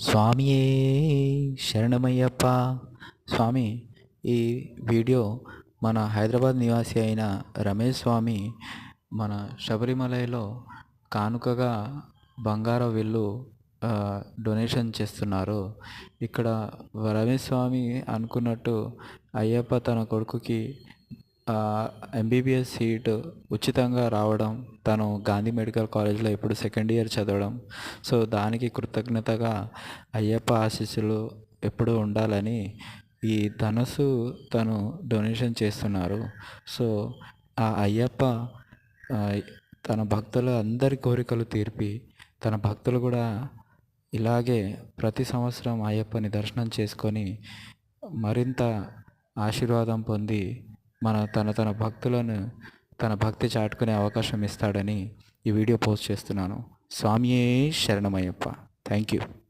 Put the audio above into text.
స్వామియే శరణమయ్యప్ప. స్వామి, ఈ వీడియో మన హైదరాబాద్ నివాసి అయిన రమేష్ స్వామి మన శబరిమలలో కానుకగా బంగారు విల్లు డొనేషన్ చేస్తున్నారు. ఇక్కడ రమేష్ స్వామి అనుకున్నట్టు అయ్యప్ప తన కొడుకుకి ఎంబీబీఎస్ సీటు ఉచితంగా రావడం, తను గాంధీ మెడికల్ కాలేజ్లో ఇప్పుడు సెకండ్ ఇయర్ చదవడం, సో దానికి కృతజ్ఞతగా అయ్యప్ప ఆశీస్సులు ఎప్పుడూ ఉండాలని ఈ ధనస్సు తను డొనేషన్ చేస్తున్నారు. సో ఆ అయ్యప్ప ఆ, తన భక్తుల అందరి కోరికలు తీర్పి, తన భక్తులు కూడా ఇలాగే ప్రతి సంవత్సరం అయ్యప్పని దర్శనం చేసుకొని మరింత ఆశీర్వాదం పొంది తన భక్తులను తన భక్తి చాటుకునే అవకాశం ఇస్తాడని ఈ వీడియో పోస్ట్ చేస్తున్నాను. స్వామియే శరణమయ్యప్ప. Thank you.